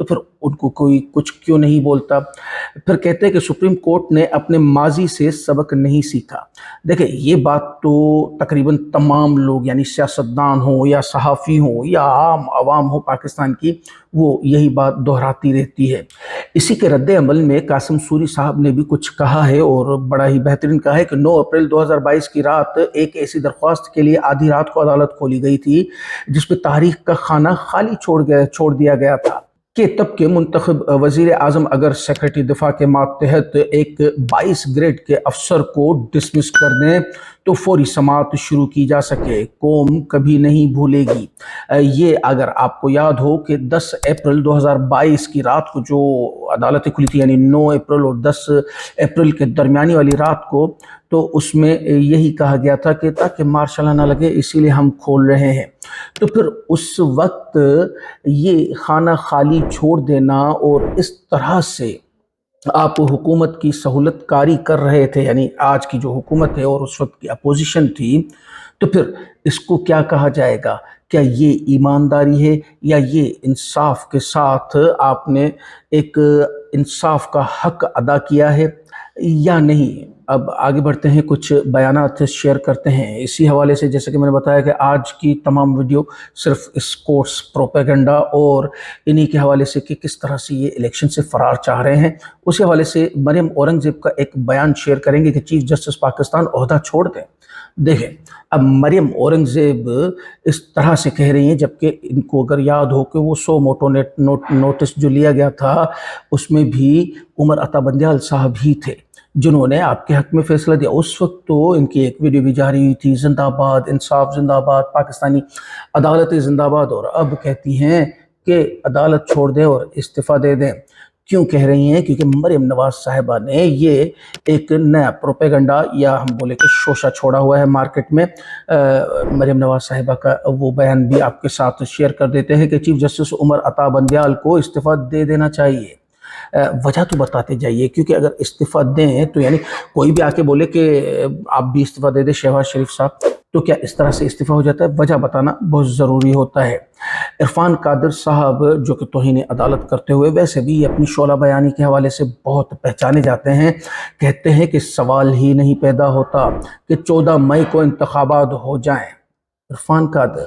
تو پھر ان کو کوئی کچھ کیوں نہیں بولتا؟ پھر کہتے ہیں کہ سپریم کورٹ نے اپنے ماضی سے سبق نہیں سیکھا۔ دیکھیں یہ بات تو تقریباً تمام لوگ، یعنی سیاستدان ہوں یا صحافی ہوں یا عام عوام ہو پاکستان کی، وہ یہی بات دہراتی رہتی ہے۔ اسی کے رد عمل میں قاسم سوری صاحب نے بھی کچھ کہا ہے، اور بڑا ہی بہترین کہا ہے کہ 9 اپریل 2022 کی رات ایک ایسی درخواست کے لیے آدھی رات کو عدالت کھولی گئی تھی جس پہ تاریخ کا خانہ خالی چھوڑ دیا گیا تھا کہ تب کے منتخب وزیر اعظم اگر سیکرٹری دفاع کے ماتحت ایک 22 گریڈ کے افسر کو ڈسمس کر دیں تو فوری سماعت شروع کی جا سکے۔ قوم کبھی نہیں بھولے گی۔ یہ اگر آپ کو یاد ہو کہ 10 اپریل 2022 کی رات کو جو عدالتیں کھلی تھی، یعنی 9 اپریل اور 10 اپریل کے درمیانی والی رات کو، تو اس میں یہی کہا گیا تھا کہ تاکہ مارشل نہ لگے اسی لیے ہم کھول رہے ہیں۔ تو پھر اس وقت یہ خانہ خالی چھوڑ دینا اور اس طرح سے آپ حکومت کی سہولت کاری کر رہے تھے، یعنی آج کی جو حکومت ہے اور اس وقت کی اپوزیشن تھی، تو پھر اس کو کیا کہا جائے گا؟ کیا یہ ایمانداری ہے یا یہ انصاف کے ساتھ آپ نے ایک انصاف کا حق ادا کیا ہے یا نہیں؟ اب آگے بڑھتے ہیں، کچھ بیانات شیئر کرتے ہیں اسی حوالے سے۔ جیسے کہ میں نے بتایا کہ آج کی تمام ویڈیو صرف اس کورس پروپیگنڈا اور انہی کے حوالے سے کہ کس طرح سے یہ الیکشن سے فرار چاہ رہے ہیں، اسی حوالے سے مریم اورنگزیب کا ایک بیان شیئر کریں گے کہ چیف جسٹس پاکستان عہدہ چھوڑ دیں۔ دیکھیں اب مریم اورنگزیب اس طرح سے کہہ رہی ہیں، جبکہ ان کو اگر یاد ہو کہ وہ 100 موٹو نوٹس جو لیا گیا تھا اس میں بھی عمر عطا بندیال صاحب ہی تھے جنہوں نے آپ کے حق میں فیصلہ دیا۔ اس وقت تو ان کی ایک ویڈیو بھی جاری ہوئی تھی، زندہ باد انصاف، زندہ باد پاکستانی عدالتیں، زندہ باد، اور اب کہتی ہیں کہ عدالت چھوڑ دیں اور استعفیٰ دے دیں۔ کیوں کہہ رہی ہیں؟ کیونکہ مریم نواز صاحبہ نے یہ ایک نیا پروپیگنڈا یا ہم بولے کہ شوشہ چھوڑا ہوا ہے مارکیٹ میں۔ مریم نواز صاحبہ کا وہ بیان بھی آپ کے ساتھ شیئر کر دیتے ہیں کہ چیف جسٹس عمر عطا بندیال کو استعفیٰ دے دینا چاہیے۔ وجہ تو بتاتے جائیے، کیونکہ اگر استعفیٰ دیں تو یعنی کوئی بھی آ کے بولے کہ آپ بھی استعفیٰ دے دیں شہباز شریف صاحب، تو کیا اس طرح سے استعفیٰ ہو جاتا ہے؟ وجہ بتانا بہت ضروری ہوتا ہے۔ عرفان قادر صاحب جو کہ توہین عدالت کرتے ہوئے ویسے بھی اپنی شعلہ بیانی کے حوالے سے بہت پہچانے جاتے ہیں، کہتے ہیں کہ سوال ہی نہیں پیدا ہوتا کہ 14 مئی کو انتخابات ہو جائیں۔ عرفان قادر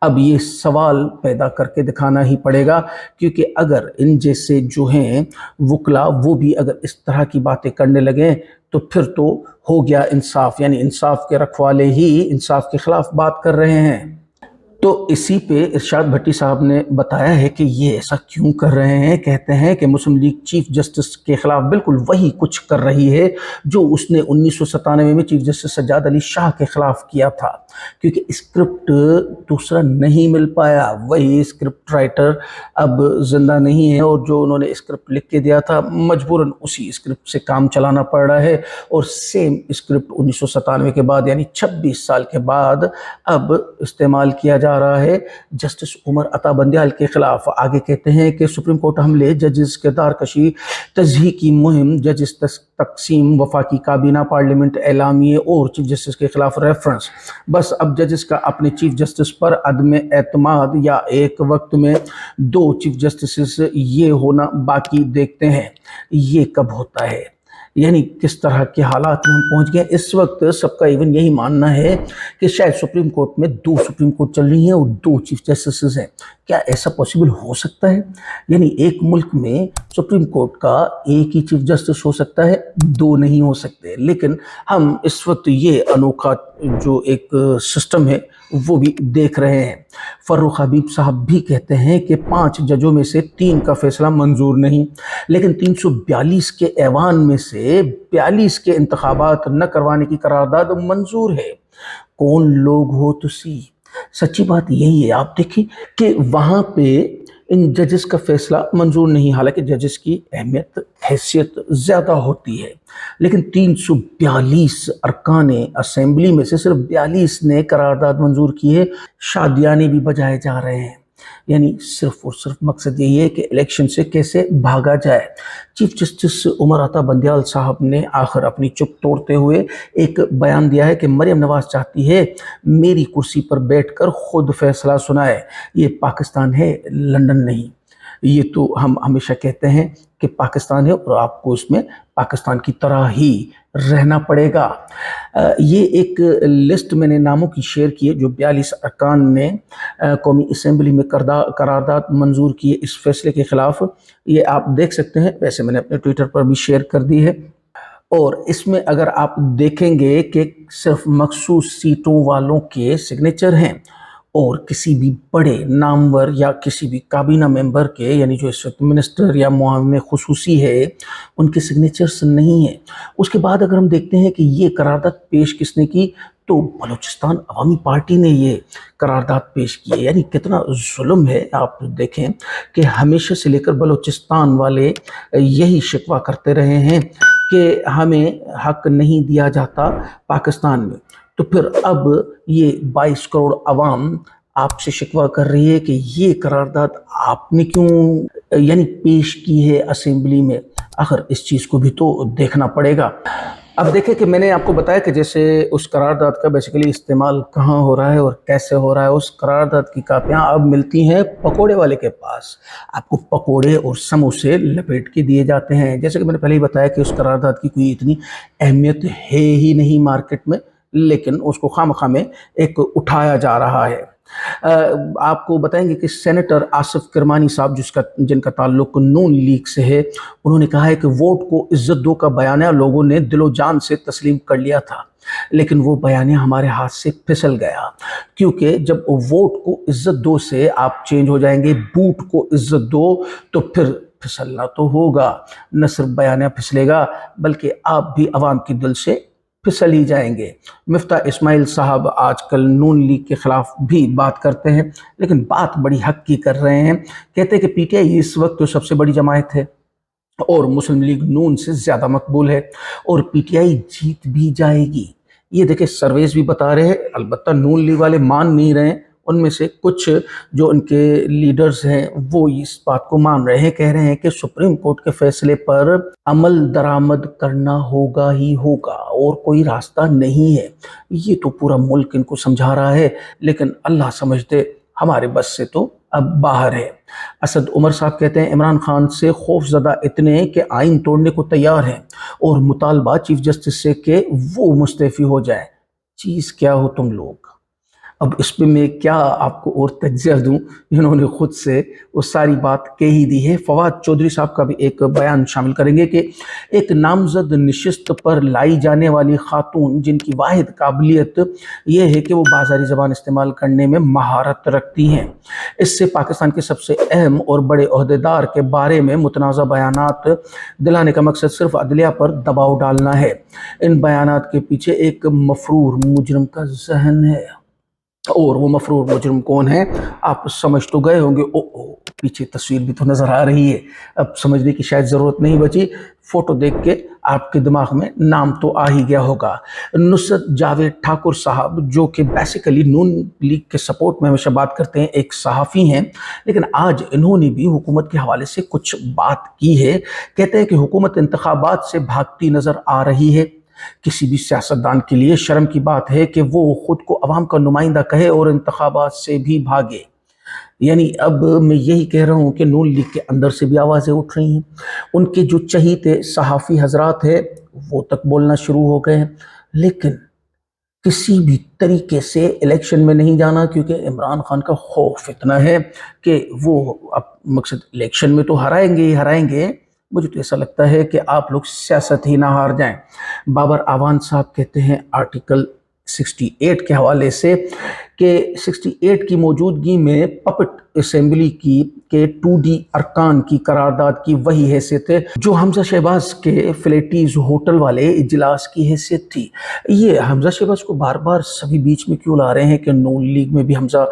اب یہ سوال پیدا کر کے دکھانا ہی پڑے گا، کیونکہ اگر ان جیسے جو ہیں وکلا وہ بھی اگر اس طرح کی باتیں کرنے لگیں تو پھر تو ہو گیا انصاف، یعنی انصاف کے رکھوالے ہی انصاف کے خلاف بات کر رہے ہیں۔ تو اسی پہ ارشاد بھٹی صاحب نے بتایا ہے کہ یہ ایسا کیوں کر رہے ہیں۔ کہتے ہیں کہ مسلم لیگ چیف جسٹس کے خلاف بالکل وہی کچھ کر رہی ہے جو اس نے 1997 میں چیف جسٹس سجاد علی شاہ کے خلاف کیا تھا، کیونکہ اسکرپٹ دوسرا نہیں مل پایا۔ وہی اسکرپٹ رائٹر اب زندہ نہیں ہے، اور جو انہوں نے اسکرپٹ لکھ کے دیا تھا مجبوراً اسی اسکرپٹ سے کام چلانا پڑ رہا ہے، اور سیم اسکرپٹ 1997 کے بعد یعنی 26 سال کے بعد اب استعمال کیا جا رہا ہے جسٹس عمر عطا بندیال کے خلاف۔ آگے کہتے ہیں کہ سپریم کورٹ حملے، ججز کے دارکشی، تجزیے کی مہم، ججز تقسیم، وفاقی کابینہ، پارلیمنٹ، اعلامیے اور چیف جسٹس کے خلاف ریفرنس۔ بس اب ججز کا اپنے چیف جسٹس پر عدم اعتماد یا ایک وقت میں 2 چیف جسٹسز یہ ہونا باقی دیکھتے ہیں۔ یہ کب ہوتا ہے؟ یعنی کس طرح کے حالات میں ہم پہنچ گئے۔ اس وقت سب کا ایون یہی ماننا ہے کہ شاید سپریم کورٹ میں 2 سپریم کورٹ چل رہی ہیں اور 2 چیف جسٹسز ہیں۔ کیا ایسا پاسبل ہو سکتا ہے؟ یعنی ایک ملک میں سپریم کورٹ کا ایک ہی چیف جسٹس ہو سکتا ہے، 2 نہیں ہو سکتے۔ لیکن ہم اس وقت یہ انوکھا جو ایک سسٹم ہے وہ بھی دیکھ رہے ہیں۔ فروخ حبیب صاحب بھی کہتے ہیں کہ 5 ججوں میں سے 3 کا فیصلہ منظور نہیں، لیکن 342 کے ایوان میں سے 42 کے انتخابات نہ کروانے کی قرارداد منظور ہے۔ کون لوگ ہو تسی؟ سچی بات یہی ہے۔ آپ دیکھیں کہ وہاں پہ ان ججز کا فیصلہ منظور نہیں، حالانکہ ججز کی اہمیت حیثیت زیادہ ہوتی ہے، لیکن 342 ارکان اسمبلی میں سے صرف 42 نے قرارداد منظور کی ہے۔ شادیانے بھی بجائے جا رہے ہیں، یعنی صرف اور صرف مقصد یہی ہے کہ الیکشن سے کیسے بھاگا جائے۔ چیف جسٹس عمر عطا بندیال صاحب نے آخر اپنی چپ توڑتے ہوئے ایک بیان دیا ہے کہ مریم نواز چاہتی ہے میری کرسی پر بیٹھ کر خود فیصلہ سنائے۔ یہ پاکستان ہے، لندن نہیں۔ یہ تو ہم ہمیشہ کہتے ہیں کہ پاکستان ہے اور آپ کو اس میں پاکستان کی طرح ہی رہنا پڑے گا۔ یہ ایک لسٹ میں نے ناموں کی شیئر کی ہے جو 42 ارکان نے قومی اسمبلی میں قرارداد منظور کی ہے اس فیصلے کے خلاف۔ یہ آپ دیکھ سکتے ہیں، ویسے میں نے اپنے ٹویٹر پر بھی شیئر کر دی ہے، اور اس میں اگر آپ دیکھیں گے کہ صرف مخصوص سیٹوں والوں کے سگنیچر ہیں اور کسی بھی بڑے نامور یا کسی بھی کابینہ ممبر کے، یعنی جو اس وقت منسٹر یا معاون خصوصی ہے، ان کے سگنیچرز نہیں ہیں۔ اس کے بعد اگر ہم دیکھتے ہیں کہ یہ قرارداد پیش کس نے کی، تو بلوچستان عوامی پارٹی نے یہ قرارداد پیش کی ہے۔ یعنی کتنا ظلم ہے، آپ دیکھیں کہ ہمیشہ سے لے کر بلوچستان والے یہی شکوہ کرتے رہے ہیں کہ ہمیں حق نہیں دیا جاتا پاکستان میں، تو پھر اب یہ 22 کروڑ عوام آپ سے شکوہ کر رہی ہے کہ یہ قرارداد آپ نے کیوں یعنی پیش کی ہے اسمبلی میں۔ آخر اس چیز کو بھی تو دیکھنا پڑے گا۔ اب دیکھیں کہ میں نے آپ کو بتایا کہ جیسے اس قرارداد کا بیسیکلی استعمال کہاں ہو رہا ہے اور کیسے ہو رہا ہے۔ اس قرارداد کی کاپیاں اب ملتی ہیں پکوڑے والے کے پاس، آپ کو پکوڑے اور سموسے لپیٹ کے دیے جاتے ہیں۔ جیسے کہ میں نے پہلے ہی بتایا کہ اس قرارداد کی کوئی اتنی اہمیت ہے ہی نہیں مارکیٹ میں، لیکن اس کو خواہ میں ایک اٹھایا جا رہا ہے۔ آپ کو بتائیں گے کہ سینیٹر آصف کرمانی صاحب جن کا تعلق نون لیگ سے ہے، انہوں نے کہا ہے کہ ووٹ کو عزت دو کا بیانیہ لوگوں نے دل و جان سے تسلیم کر لیا تھا، لیکن وہ بیانیہ ہمارے ہاتھ سے پھسل گیا، کیونکہ جب ووٹ کو عزت دو سے آپ چینج ہو جائیں گے بوٹ کو عزت دو، تو پھر پھسلنا تو ہوگا، نہ صرف بیانیہ پھسلے گا بلکہ آپ بھی عوام کی دل سے پھسل ہی جائیں گے۔ مفتاح اسماعیل صاحب آج کل نون لیگ کے خلاف بھی بات کرتے ہیں، لیکن بات بڑی حق کی کر رہے ہیں۔ کہتے ہیں کہ پی ٹی آئی اس وقت تو سب سے بڑی جماعت ہے اور مسلم لیگ نون سے زیادہ مقبول ہے، اور پی ٹی آئی جیت بھی جائے گی۔ یہ دیکھیں سرویز بھی بتا رہے ہیں، البتہ نون لیگ والے مان نہیں رہے ہیں۔ ان میں سے کچھ جو ان کے لیڈرز ہیں وہ اس بات کو مان رہے ہیں، کہہ رہے ہیں کہ سپریم کورٹ کے فیصلے پر عمل درآمد کرنا ہوگا ہی ہوگا اور کوئی راستہ نہیں ہے۔ یہ تو پورا ملک ان کو سمجھا رہا ہے، لیکن اللہ سمجھتے ہمارے بس سے تو اب باہر ہے۔ اسد عمر صاحب کہتے ہیں عمران خان سے خوف زدہ اتنے کہ آئین توڑنے کو تیار ہیں اور مطالبہ چیف جسٹس سے کہ وہ مستعفی ہو جائے۔ چیز کیا ہو تم لوگ؟ اب اس پہ میں کیا آپ کو اور تجزیہ دوں، انہوں نے خود سے وہ ساری بات کہہ ہی دی ہے۔ فواد چودھری صاحب کا بھی ایک بیان شامل کریں گے کہ ایک نامزد نشست پر لائی جانے والی خاتون جن کی واحد قابلیت یہ ہے کہ وہ بازاری زبان استعمال کرنے میں مہارت رکھتی ہیں، اس سے پاکستان کے سب سے اہم اور بڑے عہدیدار کے بارے میں متنازع بیانات دلانے کا مقصد صرف عدلیہ پر دباؤ ڈالنا ہے۔ ان بیانات کے پیچھے ایک مفرور مجرم کا ذہن ہے، اور وہ مفرور مجرم کون ہے آپ سمجھ تو گئے ہوں گے۔ پیچھے تصویر بھی تو نظر آ رہی ہے، اب سمجھنے کی شاید ضرورت نہیں بچی، فوٹو دیکھ کے آپ کے دماغ میں نام تو آ ہی گیا ہوگا۔ نصرت جاوید ٹھاکر صاحب جو کہ بیسیکلی نون لیگ کے سپورٹ میں ہمیشہ بات کرتے ہیں، ایک صحافی ہیں، لیکن آج انہوں نے بھی حکومت کے حوالے سے کچھ بات کی ہے۔ کہتے ہیں کہ حکومت انتخابات سے بھاگتی نظر آ رہی ہے۔ کسی بھی سیاستدان کے لیے شرم کی بات ہے کہ وہ خود کو عوام کا نمائندہ کہے اور انتخابات سے بھی بھاگے۔ یعنی اب میں یہی کہہ رہا ہوں کہ نون لیگ کے اندر سے بھی آوازیں اٹھ رہی ہیں، ان کے جو چہیتے صحافی حضرات ہیں وہ تک بولنا شروع ہو گئے ہیں، لیکن کسی بھی طریقے سے الیکشن میں نہیں جانا، کیونکہ عمران خان کا خوف اتنا ہے کہ وہ اب مقصد الیکشن میں تو ہرائیں گے ہی ہرائیں گے۔ مجھے تو ایسا لگتا ہے کہ آپ لوگ سیاست ہی نہ ہار جائیں۔ بابر آوان صاحب کہتے ہیں آرٹیکل 68 کے حوالے سے کہ 68 کی موجودگی میں پپٹ اسمبلی کی کہ 2D ارکان کی قرارداد کی وہی حیثیت ہے جو حمزہ شہباز کے فلیٹیز ہوٹل والے اجلاس کی حیثیت تھی۔ یہ حمزہ شہباز کو بار بار سبھی بیچ میں کیوں لا رہے ہیں کہ نون لیگ میں بھی حمزہ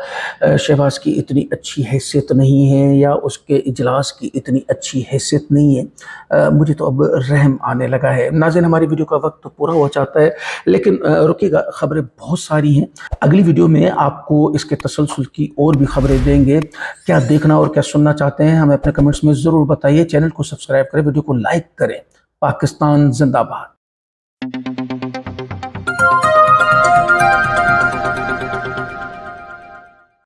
شہباز کی اتنی اچھی حیثیت نہیں ہے یا اس کے اجلاس کی اتنی اچھی حیثیت نہیں ہے؟ مجھے تو اب رحم آنے لگا ہے۔ ناظرین ہماری ویڈیو کا وقت تو پورا ہو چاہتا ہے، لیکن رکیے گا، خبریں بہت ساری ہیں۔ اگلی ویڈیو میں آپ کو اس کے تسلسل کی اور بھی خبریں دیں گے۔ کیا دیکھنا اور کیا سننا چاہتے ہیں ہمیں اپنے کمنٹس میں ضرور بتائیے۔ چینل کو سبسکرائب کریں، ویڈیو کو لائک کریں۔ پاکستان زندہ باد۔